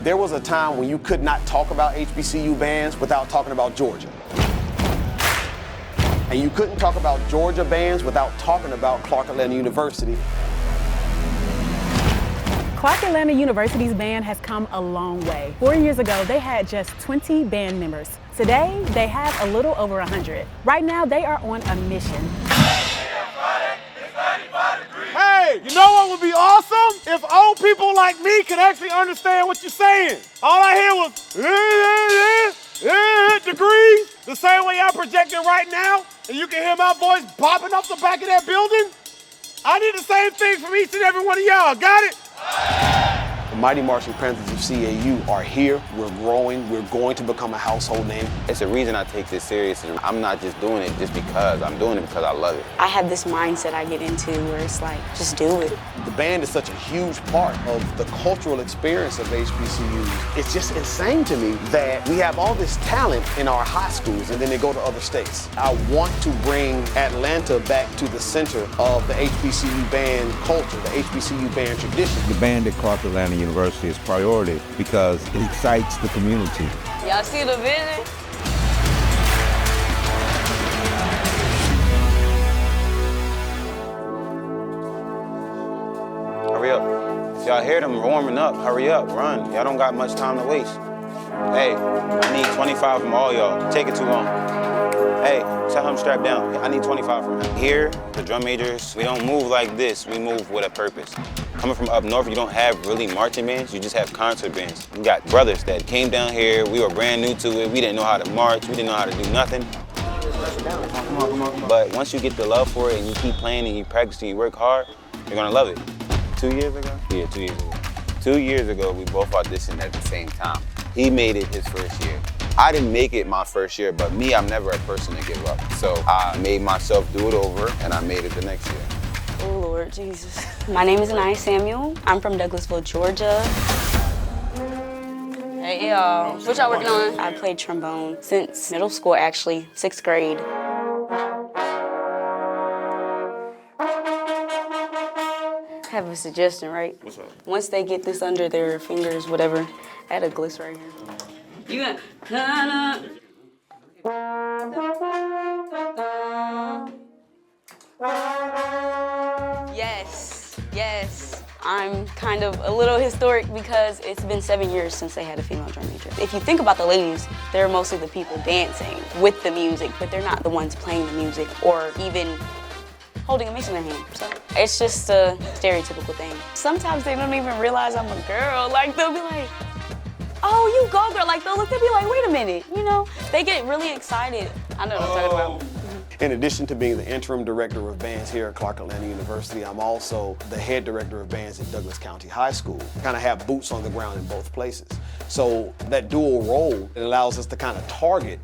There was a time when you could not talk about HBCU bands without talking about Georgia. And you couldn't talk about Georgia bands without talking about Clark Atlanta University. Clark Atlanta University's band has come a long way. 4 years ago, they had just 20 band members. Today, they have a little over 100. Right now, they are on a mission. Hey, you know what would be awesome? If old people like me could actually understand what you're saying. All I hear was degrees, the same way I'm projecting right now, and you can hear my voice popping off the back of that building. I need the same thing from each and every one of y'all, got it? The Mighty Marching Panthers of CAU are here, we're growing, we're going to become a household name. It's the reason I take this serious. I'm not just doing it just because, I'm doing it because I love it. I have this mindset I get into where it's like, just do it. The band is such a huge part of the cultural experience of HBCUs. It's just insane to me that we have all this talent in our high schools and then they go to other states. I want to bring Atlanta back to the center of the HBCU band culture, the HBCU band tradition. The band at Clark Atlanta University is priority because it excites the community. Y'all see the vision? Hurry up. If y'all hear them warming up, hurry up, run. Y'all don't got much time to waste. Hey, I need 25 from all y'all. Take it too long. Hey, tell him strap down. I need 25 from him. Here, the drum majors, we don't move like this. We move with a purpose. Coming from up north, you don't have really marching bands, you just have concert bands. We got brothers that came down here, we were brand new to it, we didn't know how to march, we didn't know how to do nothing. But once you get the love for it and you keep playing and you practice and you work hard, you're gonna love it. 2 years ago? Yeah, 2 years ago. 2 years ago, we both auditioned at the same time. He made it his first year. I didn't make it my first year, but me, I'm never a person to give up. So I made myself do it over and I made it the next year. Oh, Lord Jesus. My name is Anaya Samuel. I'm from Douglasville, Georgia. Hey, y'all. What y'all working on? I played trombone since middle school, actually, 6th grade. I have a suggestion, right? What's up? Once they get this under their fingers, whatever, I had a gliss right here. You got Yes, yes. I'm kind of a little historic because it's been 7 years since they had a female drum major. If you think about the ladies, they're mostly the people dancing with the music, but they're not the ones playing the music or even holding a mix in their hand. So it's just a stereotypical thing. Sometimes they don't even realize I'm a girl. Like, they'll be like, oh, you go, girl. Like, they'll be like, wait a minute, you know? They get really excited. I know what I'm talking about. In addition to being the interim director of bands here at Clark Atlanta University, I'm also the head director of bands at Douglas County High School. Kind of have boots on the ground in both places. So that dual role, it allows us to kind of target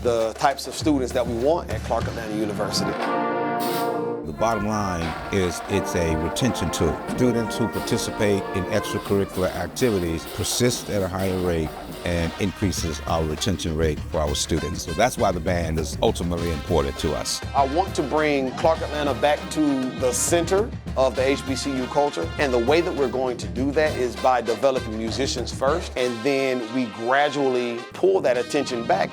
the types of students that we want at Clark Atlanta University. The bottom line is it's a retention tool. Students who participate in extracurricular activities persist at a higher rate and increases our retention rate for our students. So that's why the band is ultimately important to us. I want to bring Clark Atlanta back to the center of the HBCU culture. And the way that we're going to do that is by developing musicians first, and then we gradually pull that attention back.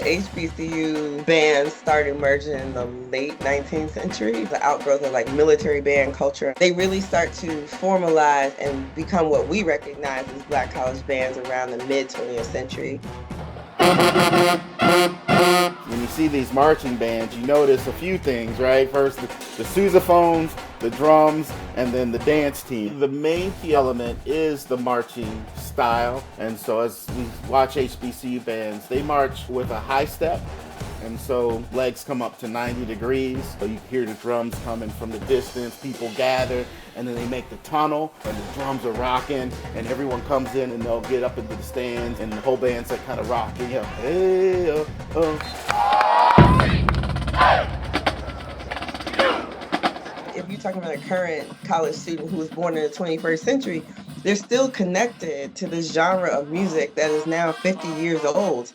HBCU bands started emerging in the late 19th century, the outgrowth of like military band culture. They really start to formalize and become what we recognize as Black college bands around the mid-20th century. When you see these marching bands, you notice a few things, right? First, the sousaphones, the drums, and then the dance team. The main key element is the marching style. And so as we watch HBCU bands, they march with a high step. And so legs come up to 90 degrees. So you hear the drums coming from the distance, people gather, and then they make the tunnel, and the drums are rocking, and everyone comes in and they'll get up into the stands, and the whole band's like kind of rocking. You know, hey, If you're talking about a current college student who was born in the 21st century, they're still connected to this genre of music that is now 50 years old.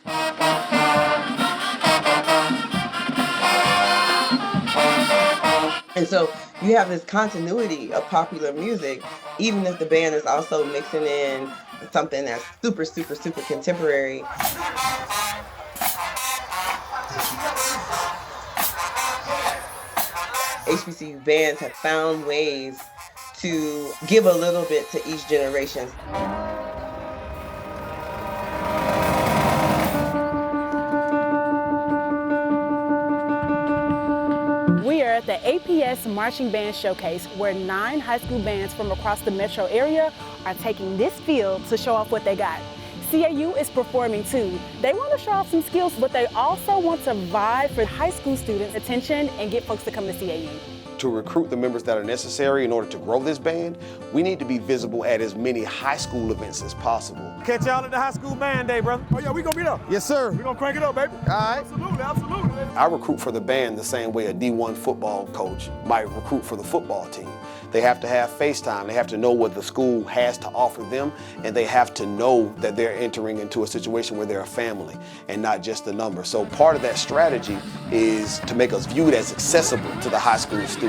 And so you have this continuity of popular music, even if the band is also mixing in something that's super, super, super contemporary. HBCU bands have found ways to give a little bit to each generation. We are at the APS Marching Band Showcase, where 9 high school bands from across the metro area are taking this field to show off what they got. CAU is performing too. They want to show off some skills, but they also want to vie for high school students' attention and get folks to come to CAU. To recruit the members that are necessary in order to grow this band, we need to be visible at as many high school events as possible. Catch y'all at the high school band day, brother. Oh yeah, we gonna be there. Yes, sir. We gonna crank it up, baby. All right. Absolutely, absolutely. I recruit for the band the same way a D1 football coach might recruit for the football team. They have to have FaceTime. They have to know what the school has to offer them, and they have to know that they're entering into a situation where they're a family and not just a number. So part of that strategy is to make us viewed as accessible to the high school student.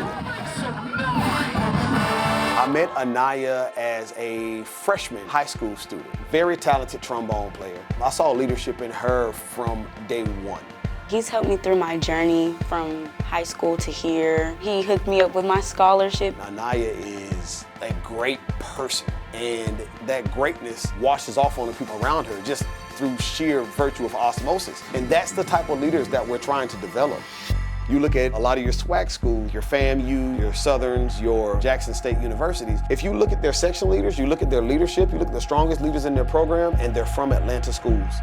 I met Anaya as a freshman high school student, very talented trombone player. I saw leadership in her from day one. He's helped me through my journey from high school to here. He hooked me up with my scholarship. Anaya is a great person, and that greatness washes off on the people around her just through sheer virtue of osmosis. And that's the type of leaders that we're trying to develop. You look at a lot of your SWAC schools, your FAMU, your Southerns, your Jackson State universities. If you look at their section leaders, you look at their leadership, you look at the strongest leaders in their program, and they're from Atlanta schools.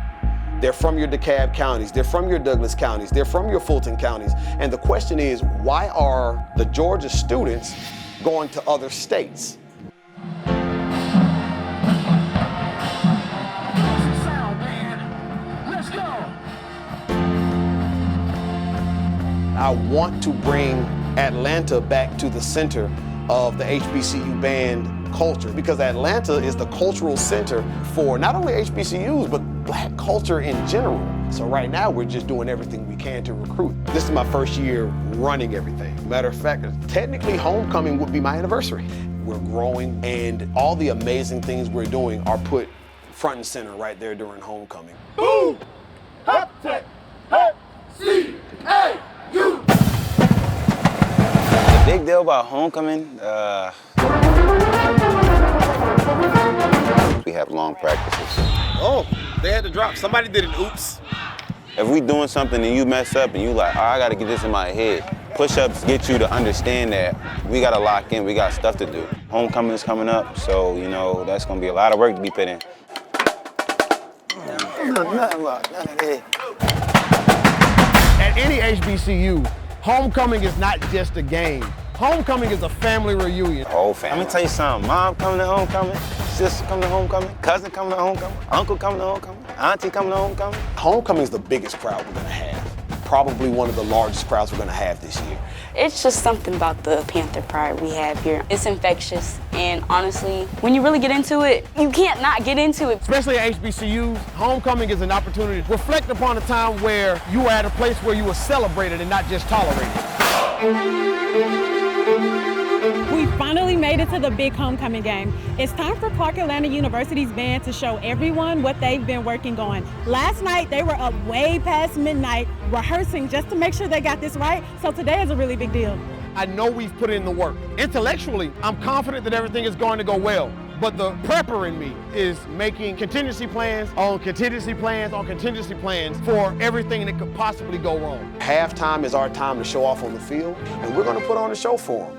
They're from your DeKalb counties, they're from your Douglas counties, they're from your Fulton counties. And the question is, why are the Georgia students going to other states? I want to bring Atlanta back to the center of the HBCU band culture, because Atlanta is the cultural center for not only HBCUs, but Black culture in general. So right now, we're just doing everything we can to recruit. This is my first year running everything. Matter of fact, technically homecoming would be my anniversary. We're growing, and all the amazing things we're doing are put front and center right there during homecoming. Boom! Hop, tech, hop, C-A-U! The big deal about homecoming, we have long practices. Oh, they had to drop. Somebody did an oops. If we doing something and you mess up and you like, oh, I gotta get this in my head, push-ups get you to understand that we gotta lock in, we got stuff to do. Homecoming is coming up, so, you know, that's gonna be a lot of work to be put in. At any HBCU, homecoming is not just a game. Homecoming is a family reunion. Whole family. Let me tell you something. Mom coming to homecoming, sister coming to homecoming, cousin coming to homecoming, uncle coming to homecoming, auntie coming to homecoming. Homecoming is the biggest crowd we're gonna have. Probably one of the largest crowds we're gonna have this year. It's just something about the Panther pride we have here. It's infectious, and honestly, when you really get into it, you can't not get into it. Especially at HBCUs, homecoming is an opportunity to reflect upon a time where you were at a place where you were celebrated and not just tolerated. We finally made it to the big homecoming game. It's time for Clark Atlanta University's band to show everyone what they've been working on. Last night, they were up way past midnight rehearsing just to make sure they got this right, so today is a really big deal. I know we've put in the work. Intellectually, I'm confident that everything is going to go well. But the prepper in me is making contingency plans on contingency plans on contingency plans for everything that could possibly go wrong. Halftime is our time to show off on the field, and we're going to put on a show for them.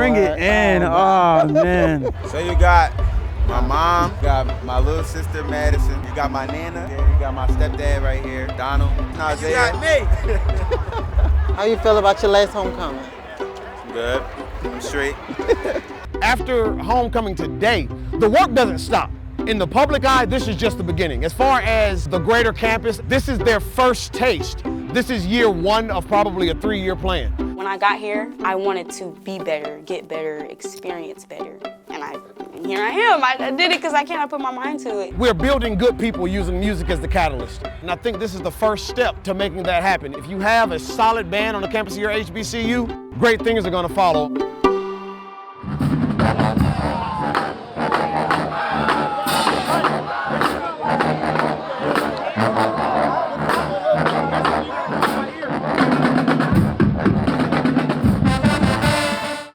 Bring it in. Oh, man. So you got my mom, you got my little sister Madison, you got my nana, you got my stepdad right here, Donald. You got me. How you feel about your last homecoming? Good. I'm straight. After homecoming today, the work doesn't stop. In the public eye, this is just the beginning. As far as the greater campus, this is their first taste. This is year one of probably a 3-year plan. When I got here, I wanted to be better, get better, experience better. And here I am. I did it because I put my mind to it. We're building good people using music as the catalyst. And I think this is the first step to making that happen. If you have a solid band on the campus of your HBCU, great things are going to follow.